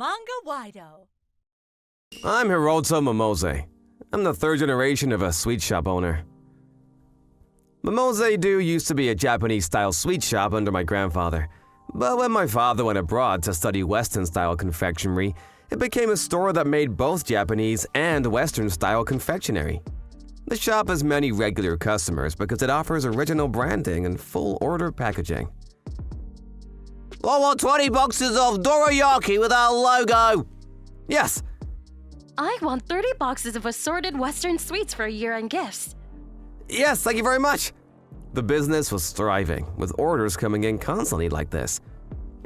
Manga-Waido. I'm Hiroto Momose. I'm the third generation of a sweet shop owner. Momose-do used to be a Japanese-style sweet shop under my grandfather, but when my father went abroad to study Western-style confectionery, it became a store that made both Japanese and Western-style confectionery. The shop has many regular customers because it offers original branding and full-order packaging. I want 20 boxes of dorayaki with our logo. Yes. I want 30 boxes of assorted Western sweets for year-end gifts. Yes, thank you very much. The business was thriving, with orders coming in constantly like this.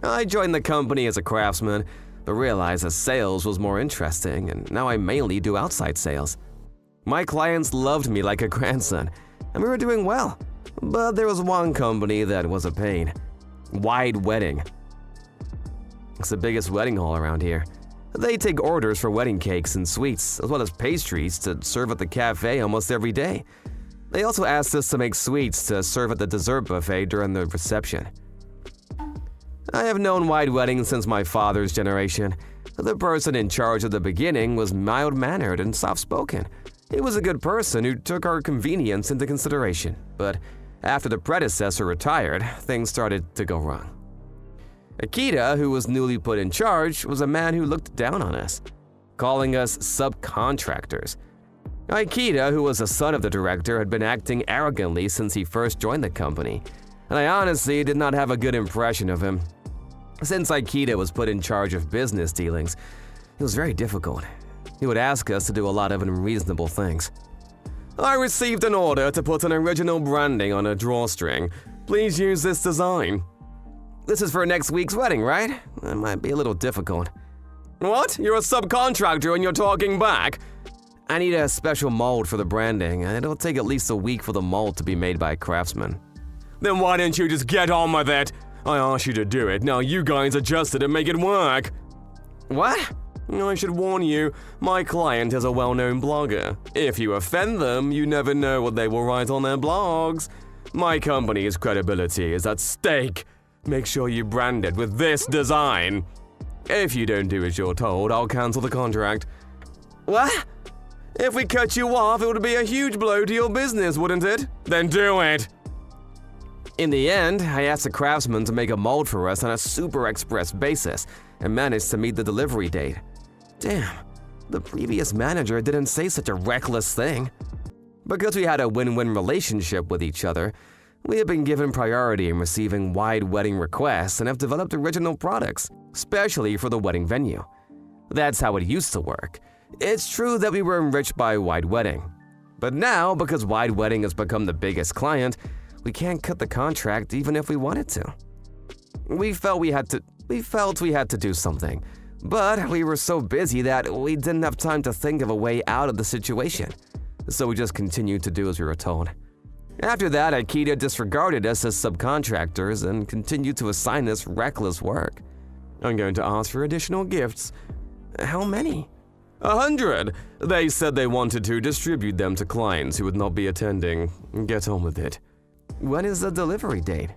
I joined the company as a craftsman, but realized that sales was more interesting, and now I mainly do outside sales. My clients loved me like a grandson, and we were doing well. But there was one company that was a pain. Wide Wedding. It's the biggest wedding hall around here. They take orders for wedding cakes and sweets, as well as pastries to serve at the cafe almost every day. They also asked us to make sweets to serve at the dessert buffet during the reception. I have known Wide Wedding since my father's generation. The person in charge at the beginning was mild-mannered and soft-spoken. He was a good person who took our convenience into consideration, but after the predecessor retired, things started to go wrong. Akita, who was newly put in charge, was a man who looked down on us, calling us subcontractors. Akita, who was a son of the director, had been acting arrogantly since he first joined the company, and I honestly did not have a good impression of him. Since Akita was put in charge of business dealings, it was very difficult. He would ask us to do a lot of unreasonable things. I received an order to put an original branding on a drawstring. Please use this design. This is for next week's wedding, right? That might be a little difficult. What? You're a subcontractor and you're talking back? I need a special mold for the branding, and it'll take at least a week for the mold to be made by a craftsman. Then why didn't you just get on with it? I asked you to do it, now you guys adjust it and make it work. What? I should warn you, my client is a well-known blogger. If you offend them, you never know what they will write on their blogs. My company's credibility is at stake. Make sure you brand it with this design. If you don't do as you're told, I'll cancel the contract. What? If we cut you off, it would be a huge blow to your business, wouldn't it? Then do it. In the end, I asked the craftsman to make a mold for us on a super express basis and managed to meet the delivery date. Damn, the previous manager didn't say such a reckless thing. Because we had a win-win relationship with each other, we have been given priority in receiving wide wedding requests and have developed original products, especially for the wedding venue. That's how it used to work. It's true that we were enriched by Wide Wedding. But now, because Wide Wedding has become the biggest client, we can't cut the contract even if we wanted to. We felt we had to do something. But we were so busy that we didn't have time to think of a way out of the situation. So we just continued to do as we were told. After that, Akita disregarded us as subcontractors and continued to assign us reckless work. I'm going to ask for additional gifts. How many? 100! They said they wanted to distribute them to clients who would not be attending. Get on with it. When is the delivery date?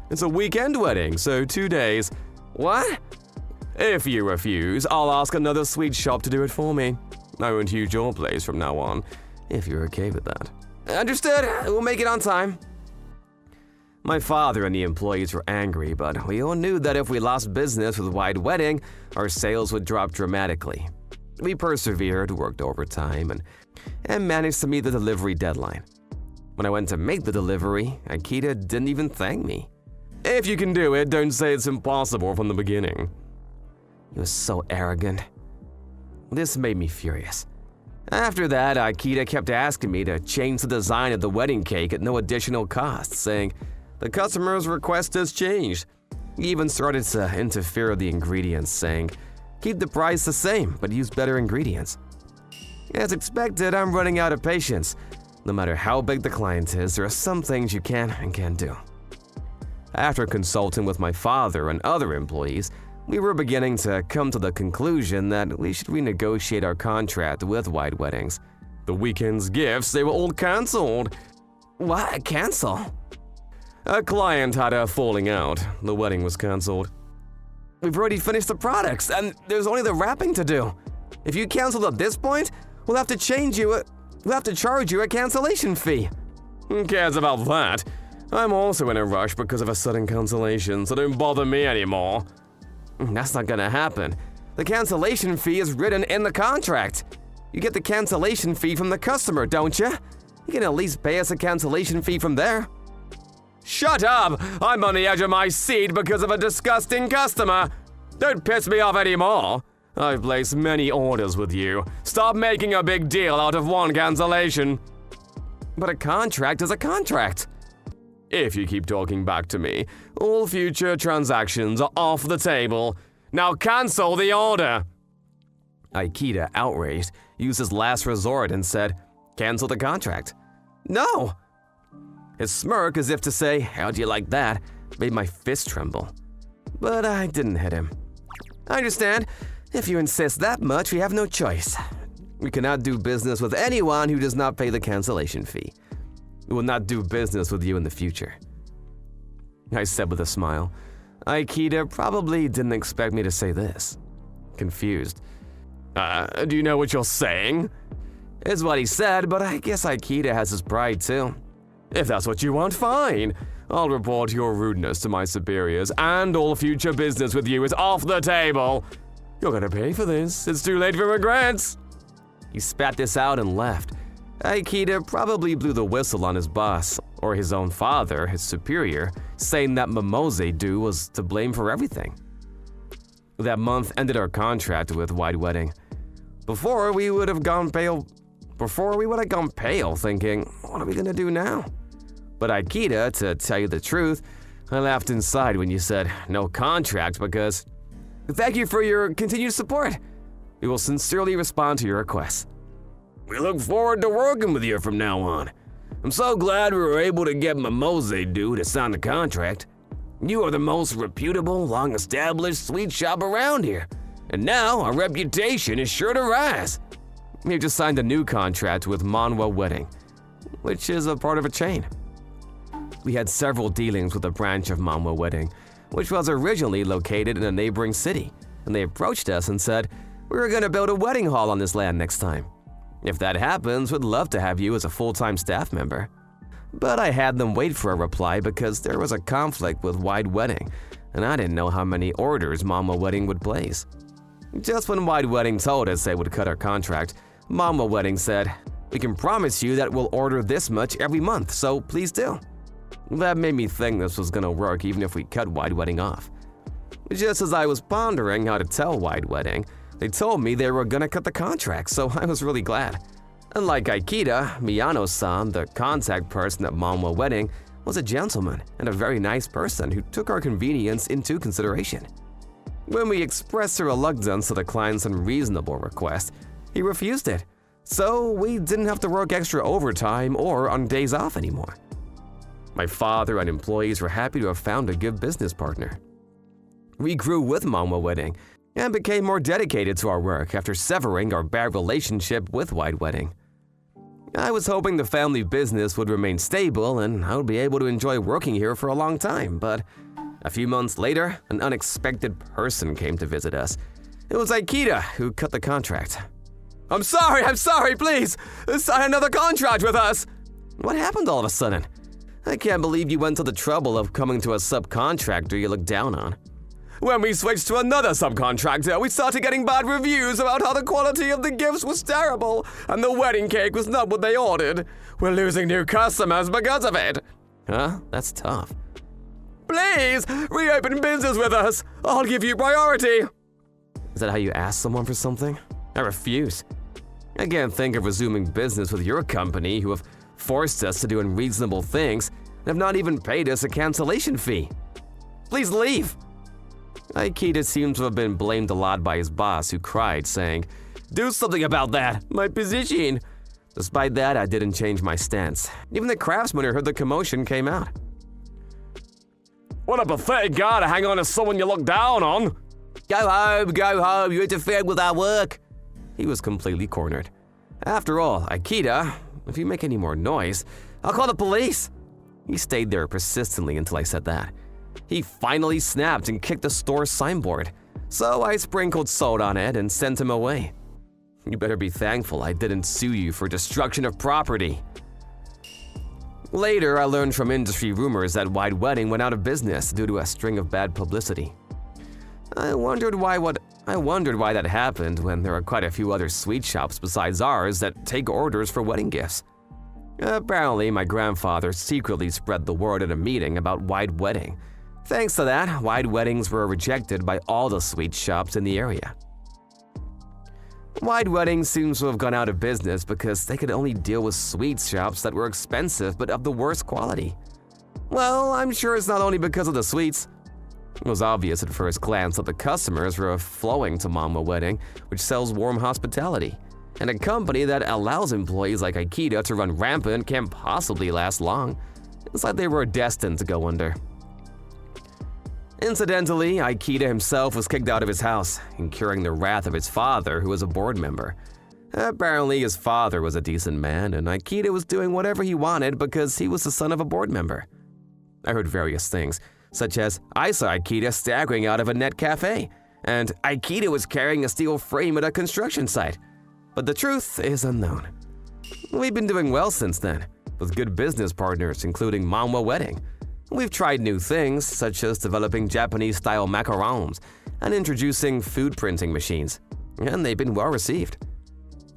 It's a weekend wedding, so 2 days. What? If you refuse, I'll ask another sweet shop to do it for me. I won't use your place from now on, if you're okay with that. Understood. We'll make it on time. My father and the employees were angry, but we all knew that if we lost business with Wide Wedding, our sales would drop dramatically. We persevered, worked overtime, and managed to meet the delivery deadline. When I went to make the delivery, Akita didn't even thank me. If you can do it, don't say it's impossible from the beginning. He was so arrogant. This made me furious. After that, Akita kept asking me to change the design of the wedding cake at no additional cost, saying, "The customer's request has changed." He even started to interfere with the ingredients, saying, "Keep the price the same, but use better ingredients." As expected, I'm running out of patience. No matter how big the client is, there are some things you can and can't do. After consulting with my father and other employees, we were beginning to come to the conclusion that we should renegotiate our contract with Wide Weddings. The weekend's gifts, they were all cancelled. What? Cancel? A client had a falling out. The wedding was cancelled. we've already finished the products, and there's only the wrapping to do. If you cancel at this point, we'll have to charge you a cancellation fee." "Who cares about that? I'm also in a rush because of a sudden cancellation, so don't bother me anymore." "That's not gonna happen. The cancellation fee is written in the contract. You get the cancellation fee from the customer, don't you? You can at least pay us a cancellation fee from there." "Shut up! I'm on the edge of my seat because of a disgusting customer. Don't piss me off anymore. I've placed many orders with you. Stop making a big deal out of one cancellation." "But a contract is a contract." "If you keep talking back to me, all future transactions are off the table. Now cancel the order." Aikida, outraged, used his last resort and said, "Cancel the contract." "No!" His smirk, as if to say, "How'd you like that?" made my fist tremble. But I didn't hit him. "I understand. If you insist that much, we have no choice. We cannot do business with anyone who does not pay the cancellation fee. We will not do business with you in the future," I said with a smile. Aikida probably didn't expect me to say this. Confused. Do you know what you're saying?" Is what he said, but I guess Aikida has his pride too. "If that's what you want, fine. I'll report your rudeness to my superiors, and all future business with you is off the table. You're gonna pay for this. It's too late for regrets." He spat this out and left. Aikida probably blew the whistle on his boss, or his own father, his superior, saying that Manga-Waido was to blame for everything. That month ended our contract with Wide Wedding. Before we would have gone pale, thinking, what are we gonna do now? But Aikida, to tell you the truth, I laughed inside when you said no contract because, "Thank you for your continued support. We will sincerely respond to your requests." "We look forward to working with you from now on. I'm so glad we were able to get Manga-Waido to sign the contract. You are the most reputable, long-established sweet shop around here, and now our reputation is sure to rise." We've just signed a new contract with Manga Wedding, which is a part of a chain. We had several dealings with a branch of Manga Wedding, which was originally located in a neighboring city, and they approached us and said, "We're going to build a wedding hall on this land next time. If that happens, we'd love to have you as a full-time staff member." But I had them wait for a reply because there was a conflict with Wide Wedding, and I didn't know how many orders Manga Wedding would place. Just when Wide Wedding told us they would cut our contract, Manga Wedding said, "We can promise you that we'll order this much every month, so please do." That made me think this was gonna work even if we cut Wide Wedding off. Just as I was pondering how to tell Wide Wedding, they told me they were gonna cut the contract, so I was really glad. Unlike Aikida, Miyano-san, the contact person at Manga Wedding, was a gentleman and a very nice person who took our convenience into consideration. When we expressed a reluctance to the client's unreasonable request, he refused it, so we didn't have to work extra overtime or on days off anymore. My father and employees were happy to have found a good business partner. We grew with Manga Wedding and became more dedicated to our work after severing our bad relationship with Wide Wedding. I was hoping the family business would remain stable and I would be able to enjoy working here for a long time, but a few months later, an unexpected person came to visit us. It was Aikida who cut the contract. I'm sorry, please! Sign another contract with us!" "What happened all of a sudden? I can't believe you went to the trouble of coming to a subcontractor you look down on." "When we switched to another subcontractor, we started getting bad reviews about how the quality of the gifts was terrible and the wedding cake was not what they ordered. We're losing new customers because of it." "Huh? That's tough." "Please, reopen business with us. I'll give you priority." Is that how you ask someone for something? I refuse. I can't think of resuming business with your company who have forced us to do unreasonable things and have not even paid us a cancellation fee. Please leave." Aikida seems to have been blamed a lot by his boss, who cried, saying, "Do something about that, my position." Despite that, I didn't change my stance. Even the craftsman who heard the commotion came out. "What a pathetic guy to hang on to someone you look down on." Go home, you interfered with our work." He was completely cornered. After all, Aikida, if you make any more noise, I'll call the police. He stayed there persistently until I said that. he finally snapped and kicked the store's signboard. So I sprinkled salt on it and sent him away. You better be thankful I didn't sue you for destruction of property. Later, I learned from industry rumors that Wide Wedding went out of business due to a string of bad publicity. I wondered why that happened when there are quite a few other sweet shops besides ours that take orders for wedding gifts. Apparently, my grandfather secretly spread the word at a meeting about Wide Wedding. Thanks to that, Wide Weddings were rejected by all the sweet shops in the area. Wide Wedding seems to have gone out of business because they could only deal with sweet shops that were expensive but of the worst quality. Well, I'm sure it's not only because of the sweets. It was obvious at first glance that the customers were flowing to Manga-Waido, which sells warm hospitality, and a company that allows employees like Aikida to run rampant can't possibly last long. It's like they were destined to go under. Incidentally, Aikida himself was kicked out of his house, incurring the wrath of his father, who was a board member. Apparently, his father was a decent man, and Aikida was doing whatever he wanted because he was the son of a board member. I heard various things, such as I saw Aikida staggering out of a net cafe, and Aikida was carrying a steel frame at a construction site. But the truth is unknown. We've been doing well since then, with good business partners including Manga-Waido. We've tried new things, such as developing Japanese-style macarons and introducing food printing machines, and they've been well received.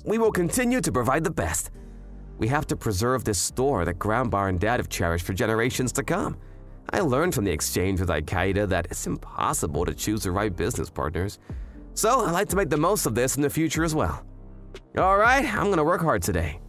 We will continue to provide the best. We have to preserve this store that Grandpa and Dad have cherished for generations to come. I learned from the exchange with Aikida that it's impossible to choose the right business partners, so I'd like to make the most of this in the future as well. All right, I'm gonna work hard today.